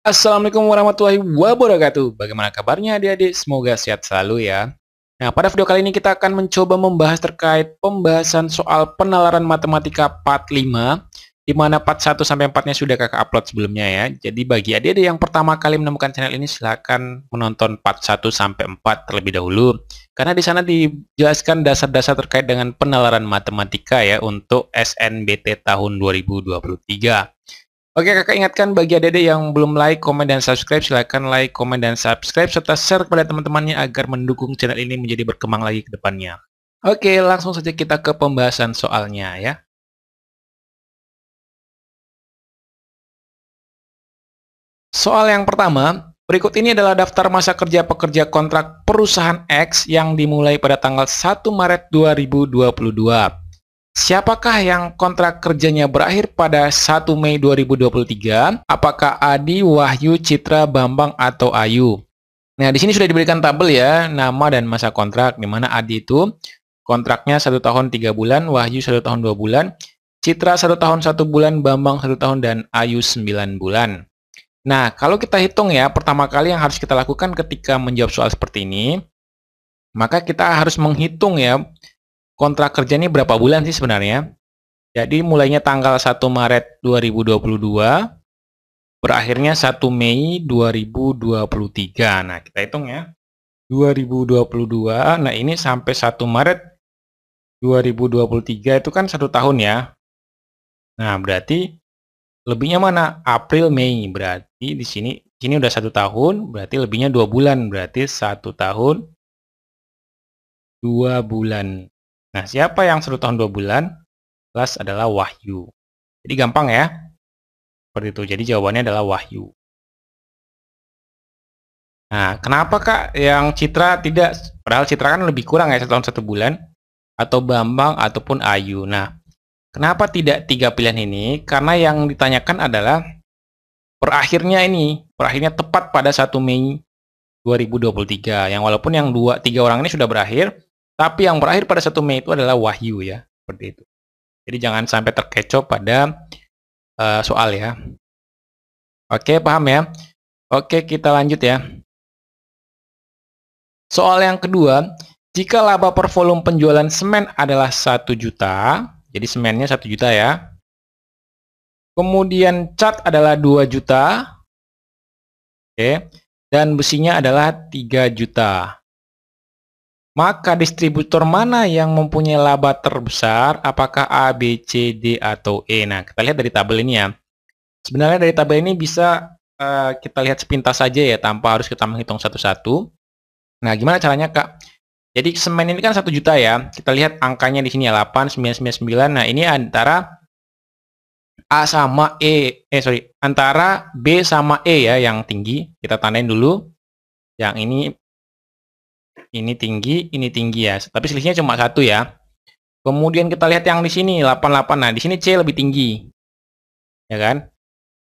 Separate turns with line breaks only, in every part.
Assalamualaikum warahmatullahi wabarakatuh. Bagaimana kabarnya adik-adik? Semoga sehat selalu ya. Nah, pada video kali ini kita akan mencoba membahas terkait pembahasan soal penalaran matematika part 5, di mana part 1 sampai 4-nya sudah kakak upload sebelumnya ya. Jadi bagi adik-adik yang pertama kali menemukan channel ini, silahkan menonton part 1 sampai 4 terlebih dahulu. Karena di sana dijelaskan dasar-dasar terkait dengan penalaran matematika ya untuk SNBT tahun 2023. Oke, kakak ingatkan bagi adik-adik yang belum like, komen, dan subscribe, silahkan like, komen, dan subscribe, serta share kepada teman-temannya agar mendukung channel ini menjadi berkembang lagi ke depannya. Oke, langsung saja kita ke pembahasan soalnya ya. Soal yang pertama, berikut ini adalah daftar masa kerja pekerja kontrak perusahaan X yang dimulai pada tanggal 1 Maret 2022. Siapakah yang kontrak kerjanya berakhir pada 1 Mei 2023? Apakah Adi, Wahyu, Citra, Bambang, atau Ayu? Nah, di sini sudah diberikan tabel ya, nama dan masa kontrak, di mana Adi itu kontraknya 1 tahun 3 bulan, Wahyu 1 tahun 2 bulan, Citra 1 tahun 1 bulan, Bambang 1 tahun, dan Ayu 9 bulan. Nah, kalau kita hitung ya, pertama kali yang harus kita lakukan ketika menjawab soal seperti ini, maka kita harus menghitung ya, kontrak kerja ini berapa bulan sih sebenarnya? Jadi mulainya tanggal 1 Maret 2022, berakhirnya 1 Mei 2023. Nah, kita hitung ya. 2022, nah ini sampai 1 Maret 2023 itu kan 1 tahun ya. Nah, berarti lebihnya mana? April, Mei. Berarti di sini udah 1 tahun, berarti lebihnya 2 bulan. Berarti 1 tahun 2 bulan. Nah, siapa yang 1 tahun 2 bulan? Jelas adalah Wahyu. Jadi gampang ya. Seperti itu. Jadi jawabannya adalah Wahyu. Nah, kenapa Kak yang Citra tidak? Padahal Citra kan lebih kurang ya 1 tahun 1 bulan. Atau Bambang ataupun Ayu. Nah, kenapa tidak 3 pilihan ini? Karena yang ditanyakan adalah perakhirnya tepat pada 1 Mei 2023. Yang walaupun yang 3 orang ini sudah berakhir, tapi yang berakhir pada 1 Mei itu adalah Wahyu ya, seperti itu. Jadi jangan sampai terkecoh pada soal ya. Oke, paham ya? Oke, kita lanjut ya. Soal yang kedua, jika laba per volume penjualan semen adalah 1 juta, jadi semennya 1 juta ya. Kemudian cat adalah 2 juta. Oke. Dan besinya adalah 3 juta. Maka distributor mana yang mempunyai laba terbesar? Apakah A, B, C, D, atau E? Nah, kita lihat dari tabel ini ya. Sebenarnya dari tabel ini bisa kita lihat sepintas saja ya, tanpa harus kita menghitung satu-satu. Nah, gimana caranya, Kak? Jadi semen ini kan 1 juta ya. Kita lihat angkanya di sini ya, 8999. Nah, ini antara A sama antara B sama E ya yang tinggi. Kita tandain dulu. Yang ini tinggi ya. Tapi selisihnya cuma 1 ya. Kemudian kita lihat yang di sini 88. Nah, di sini C lebih tinggi. Ya kan?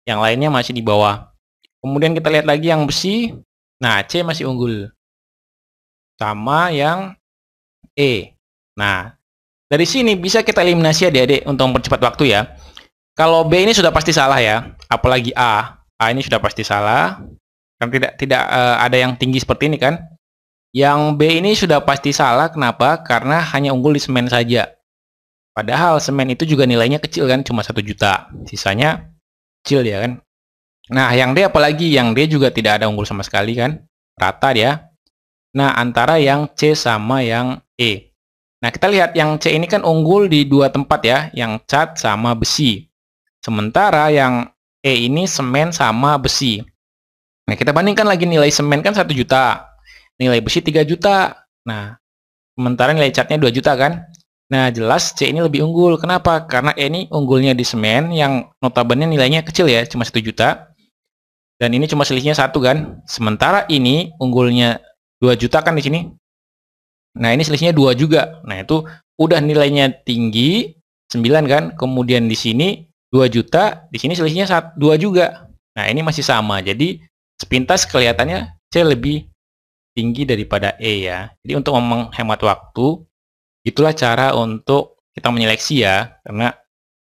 Yang lainnya masih di bawah. Kemudian kita lihat lagi yang besi. Nah, C masih unggul. Sama yang E. Nah, dari sini bisa kita eliminasi adik-adik untuk mempercepat waktu ya. Kalau B ini sudah pasti salah ya. Apalagi A. A ini sudah pasti salah. Kan tidak ada yang tinggi seperti ini kan. Yang B ini sudah pasti salah, kenapa? Karena hanya unggul di semen saja. Padahal semen itu juga nilainya kecil kan, cuma 1 juta. Sisanya kecil ya kan. Nah, yang D apalagi? Yang D juga tidak ada unggul sama sekali kan. Rata dia. Nah, antara yang C sama yang E. Nah, kita lihat yang C ini kan unggul di 2 tempat ya, yang cat sama besi. Sementara yang E ini semen sama besi. Nah, kita bandingkan lagi nilai semen kan 1 juta. Nilai besi 3 juta. Nah, sementara nilai catnya 2 juta kan. Nah, jelas C ini lebih unggul. Kenapa? Karena E ini unggulnya di semen yang notabene nilainya kecil ya, cuma 1 juta. Dan ini cuma selisihnya 1 kan. Sementara ini unggulnya 2 juta kan di sini. Nah, ini selisihnya 2 juga. Nah, itu udah nilainya tinggi, 9 kan. Kemudian di sini 2 juta, di sini selisihnya 2 juga. Nah, ini masih sama. Jadi, sepintas kelihatannya C lebih tinggi daripada E ya. Jadi untuk menghemat waktu, itulah cara untuk kita menyeleksi ya. Karena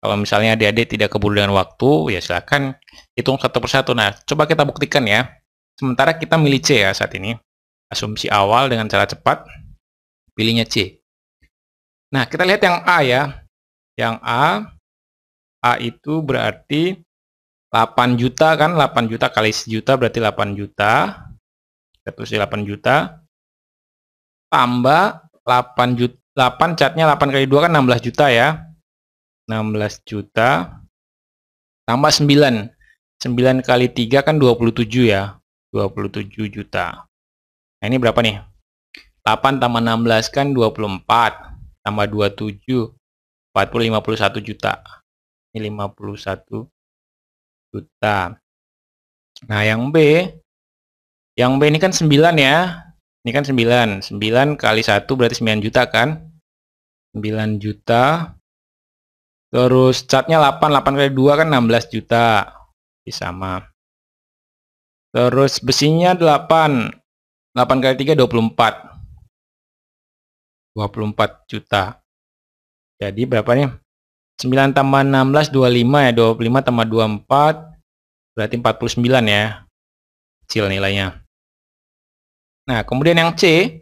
Kalau misalnya adik-adik tidak keburu dengan waktu, ya silakan hitung satu persatu. Nah, coba kita buktikan ya. Sementara kita milih C ya saat ini. Asumsi awal dengan cara cepat, pilihnya C. Nah, kita lihat yang A ya. Yang A itu berarti 8 juta kan, 8 juta kali sejuta berarti 8 juta. Kita tulis 8 juta. Tambah 8 juta, 8 catnya 8 kali 2 kan 16 juta ya. 16 juta tambah 9 kali 3 kan 27 ya, 27 juta. Nah ini berapa nih? 8 tambah 16 kan 24 tambah 27 51 juta. Ini 51 juta. Nah yang B ini kan 9 ya, ini kan 9 kali 1 berarti 9 juta kan, 9 juta. Terus catnya 8 kali 2 kan 16 juta. Sama. Terus besinya 8 kali 3 24 juta. Jadi berapa nih? 9 tambah 16 25 ya. 25 tambah 24 berarti 49 ya. Kecil nilainya. Nah, kemudian yang C.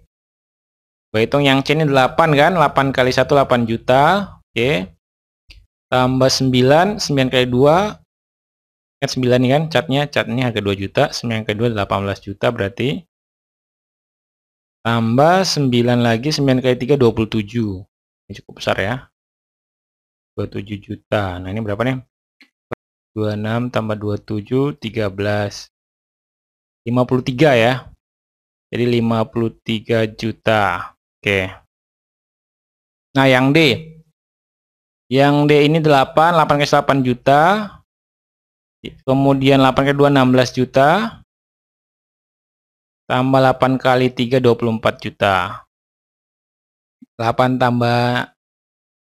Hitung yang C ini 8 kan? 8 kali 1 8 juta. Oke. Tambah 9 kali 2 kan 9 nih kan, catnya harga 2 juta, 9 kali 2 18 juta berarti. Tambah 9 lagi, 9 kali 3 27. Ini cukup besar ya. 27 juta. Nah, ini berapa nih? 26 tambah 27 13. 53 ya. Jadi 53 juta. Oke. Nah, yang D. Yang D ini 8 kali 8 juta. Kemudian 8 kali 2 16 juta. Tambah 8 kali 3 24 juta. 8 tambah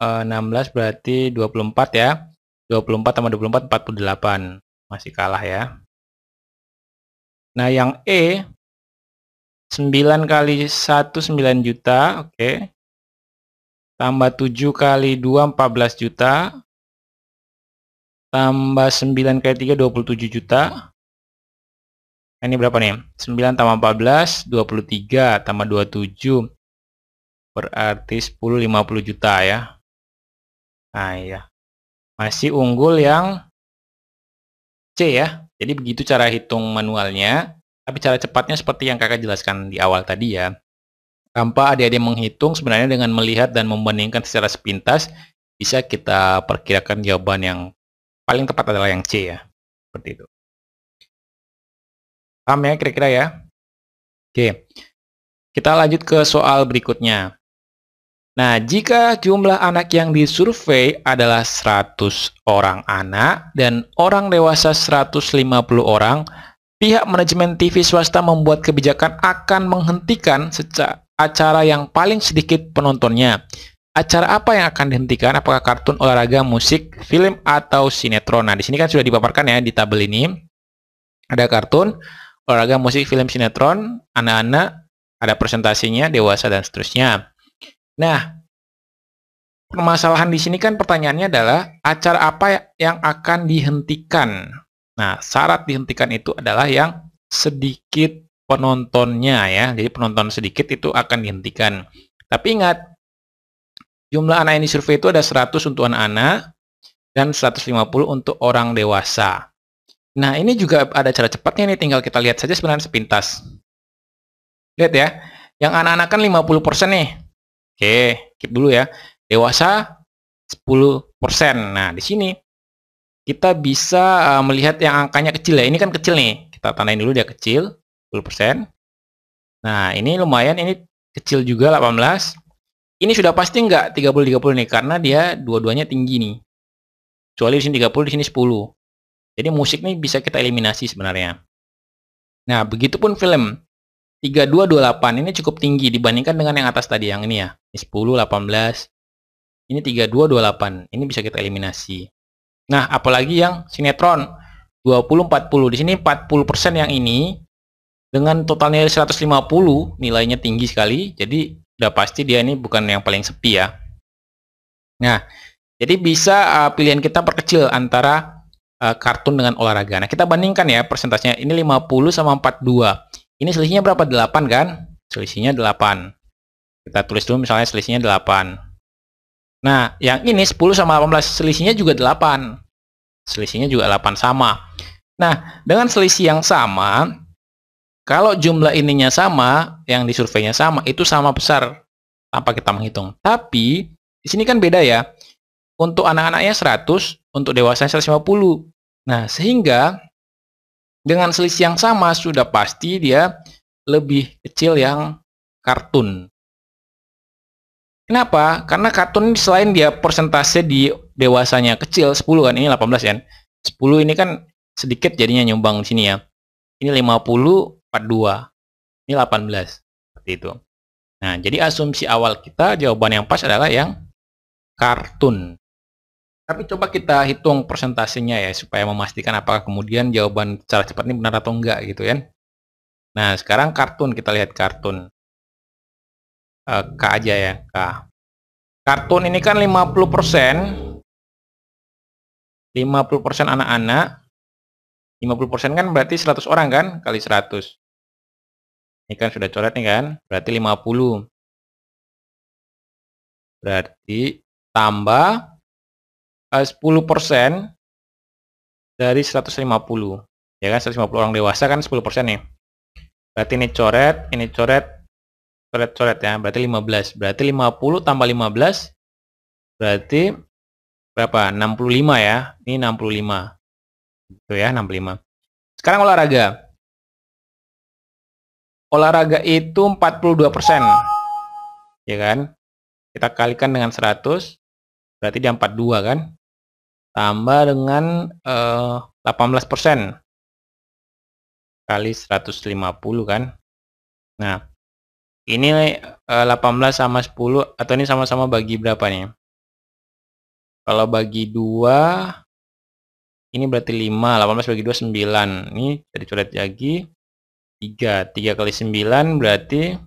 16 berarti 24 ya. 24 tambah 24 48. Masih kalah ya. Nah, yang E 9 kali 1 9 juta, oke. Tambah 7 kali 2 14 juta. Tambah 9 kali 3 27 juta. Nah, ini berapa nih? 9 tambah 14 23 tambah 27 berarti 10 50 juta ya. Nah, iya. Masih unggul yang C ya. Jadi begitu cara hitung manualnya, tapi cara cepatnya seperti yang kakak jelaskan di awal tadi ya. Tanpa adik-adik menghitung, sebenarnya dengan melihat dan membandingkan secara sepintas, bisa kita perkirakan jawaban yang paling tepat adalah yang C ya. Seperti itu. Paham ya kira-kira ya? Oke. Kita lanjut ke soal berikutnya. Nah, jika jumlah anak yang disurvei adalah 100 orang anak dan orang dewasa 150 orang, pihak manajemen TV swasta membuat kebijakan akan menghentikan acara yang paling sedikit penontonnya. Acara apa yang akan dihentikan? Apakah kartun, olahraga, musik, film, atau sinetron? Nah, di sini kan sudah dipaparkan ya di tabel ini. Ada kartun, olahraga, musik, film, sinetron, anak-anak, ada presentasinya, dewasa, dan seterusnya. Nah, permasalahan di sini kan pertanyaannya adalah acara apa yang akan dihentikan? Nah, syarat dihentikan itu adalah yang sedikit penontonnya ya. Jadi penonton sedikit itu akan dihentikan. Tapi ingat, jumlah anak yang disurvei itu ada 100 untuk anak-anak dan 150 untuk orang dewasa. Nah, ini juga ada cara cepatnya nih, tinggal kita lihat saja sebenarnya sepintas. Lihat ya, yang anak-anak kan 50% nih. Oke, keep dulu ya. Dewasa 10%. Nah, di sini kita bisa melihat yang angkanya kecil ya. Ini kan kecil nih. Kita tandain dulu dia kecil, 10%. Nah, ini lumayan, ini kecil juga 18. Ini sudah pasti enggak 30-30 nih, karena dia dua-duanya tinggi nih. Kecuali di sini 30, di sini 10. Jadi musik nih bisa kita eliminasi sebenarnya. Nah, begitupun film. 3228 ini cukup tinggi dibandingkan dengan yang atas tadi, yang ini ya. Ini 10, 18. Ini 3228. Ini bisa kita eliminasi. Nah, apalagi yang sinetron 20-40. Di sini 40% yang ini dengan total nilai 150, nilainya tinggi sekali. Jadi udah pasti dia ini bukan yang paling sepi ya. Nah, Jadi bisa pilihan kita perkecil antara kartun dengan olahraga. Nah, kita bandingkan ya persentasenya. Ini 50 sama 42. Ini selisihnya berapa? 8 kan? Selisihnya 8. Kita tulis dulu misalnya selisihnya 8. Nah, yang ini 10 sama 18, selisihnya juga 8. Selisihnya juga 8 sama. Nah, dengan selisih yang sama, kalau jumlah ininya sama, yang di surveinya sama, itu sama besar tanpa kita menghitung. Tapi, di sini kan beda ya. Untuk anak-anaknya 100, untuk dewasanya 150. Nah, sehingga dengan selisih yang sama, sudah pasti dia lebih kecil yang kartun. Kenapa? Karena kartun selain dia persentase di dewasanya kecil, 10 kan, ini 18 kan. 10 ini kan sedikit jadinya nyumbang di sini ya. Ini 50, 42. Ini 18. Seperti itu. Nah, jadi asumsi awal kita, jawaban yang pas adalah yang kartun. Tapi coba kita hitung persentasenya ya, supaya memastikan apakah kemudian jawaban secara cepat ini benar atau enggak gitu kan. Nah, sekarang kartun, kita lihat kartun. K aja ya, K. Kartun ini kan 50%. 50% anak-anak. 50% kan berarti 100 orang kan, kali 100. Ini kan sudah coret nih kan, berarti 50. Berarti tambah 10% dari 150. Ya kan, 150 orang dewasa kan 10% nih. Berarti ini coret, coret ya, berarti 15. Berarti 50 tambah 15, berarti berapa? 65 ya. Ini 65. Itu ya, 65. Sekarang olahraga. Olahraga itu 42%. Ya kan? Kita kalikan dengan 100, berarti dia 42 kan? Tambah dengan 18%. Kali 150 kan? Nah, ini 18 sama 10, atau ini sama-sama bagi berapa nih? Kalau bagi 2, ini berarti 5, 18 bagi 2, 9. Ini jadi coret lagi, 3. 3 kali 9 berarti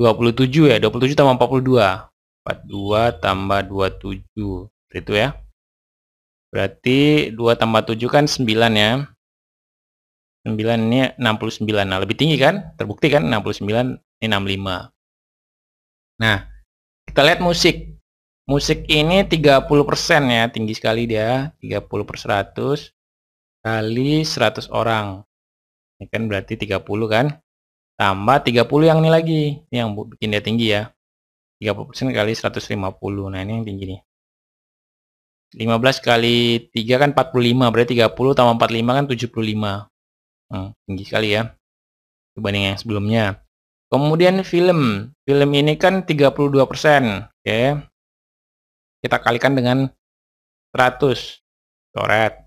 27 ya, 27 tambah 42. 42 tambah 27, itu ya. Berarti 2 tambah 7 kan 9 ya. 9 ini 69. Nah, lebih tinggi kan? Terbukti kan? 69, ini 65. Nah, kita lihat musik. Musik ini 30% ya, tinggi sekali dia. 30/100 kali 100 orang. Ini kan berarti 30 kan? Tambah 30 yang ini lagi. Ini yang bikin dia tinggi ya. 30% kali 150. Nah, ini yang tinggi nih. 15 kali 3 kan 45. Berarti 30 tambah 45 kan 75. Tinggi sekali ya, dibanding yang sebelumnya. Kemudian film. Film ini kan 32%. Oke. Kita kalikan dengan 100. Coret.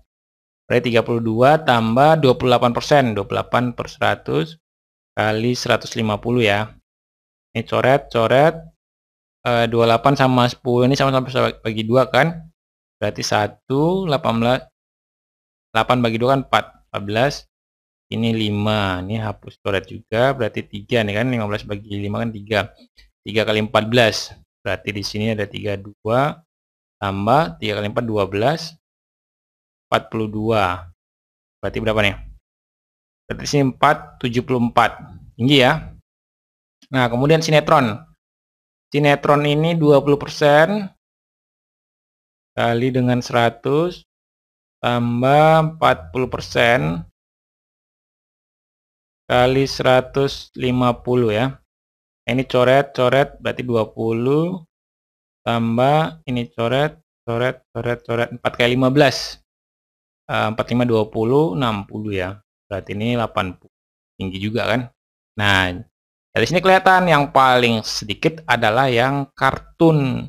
Berarti 32 tambah 28%. 28/100 kali 150 ya. Ini coret. 28 sama 10 ini sama-sama bagi 2 kan. Berarti 1, 18. 8 bagi 2 kan 14. Ini 5, ini hapus coret juga, berarti 3 nih kan, 15 bagi 5 kan 3. 3 kali 14, berarti di sini ada 32, tambah 3 kali 4, 12, 42. Berarti berapa nih? Berarti di sini 4, 74. Tinggi ya. Nah, kemudian sinetron. Sinetron ini 20% kali dengan 100, tambah 40%, kali 150 ya. Ini coret, berarti 20 tambah ini coret, 4 kali 15. 45 20 60 ya. Berarti ini 80. Tinggi juga kan? Nah, dari sini kelihatan yang paling sedikit adalah yang kartun.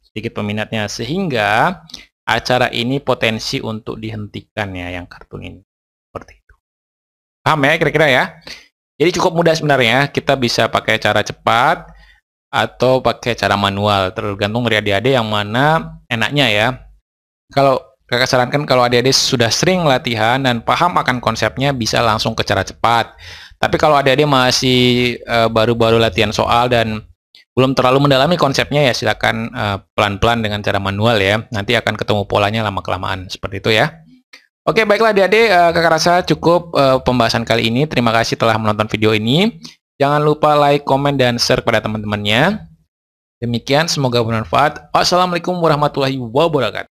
Sedikit peminatnya, sehingga acara ini potensi untuk dihentikan ya, yang kartun ini. Seperti itu. Paham ya kira-kira ya? Jadi cukup mudah sebenarnya, kita bisa pakai cara cepat atau pakai cara manual, tergantung dari adik-adik yang mana enaknya ya. Kalau kakak sarankan kalau adik-adik sudah sering latihan dan paham akan konsepnya, bisa langsung ke cara cepat. Tapi kalau adik-adik masih baru-baru latihan soal dan belum terlalu mendalami konsepnya ya silakan pelan-pelan dengan cara manual ya. Nanti akan ketemu polanya lama-kelamaan seperti itu ya. Oke, baiklah adik-adik, kakak rasa cukup pembahasan kali ini. Terima kasih telah menonton video ini. Jangan lupa like, komen, dan share kepada teman-temannya. Demikian, semoga bermanfaat. Wassalamualaikum warahmatullahi wabarakatuh.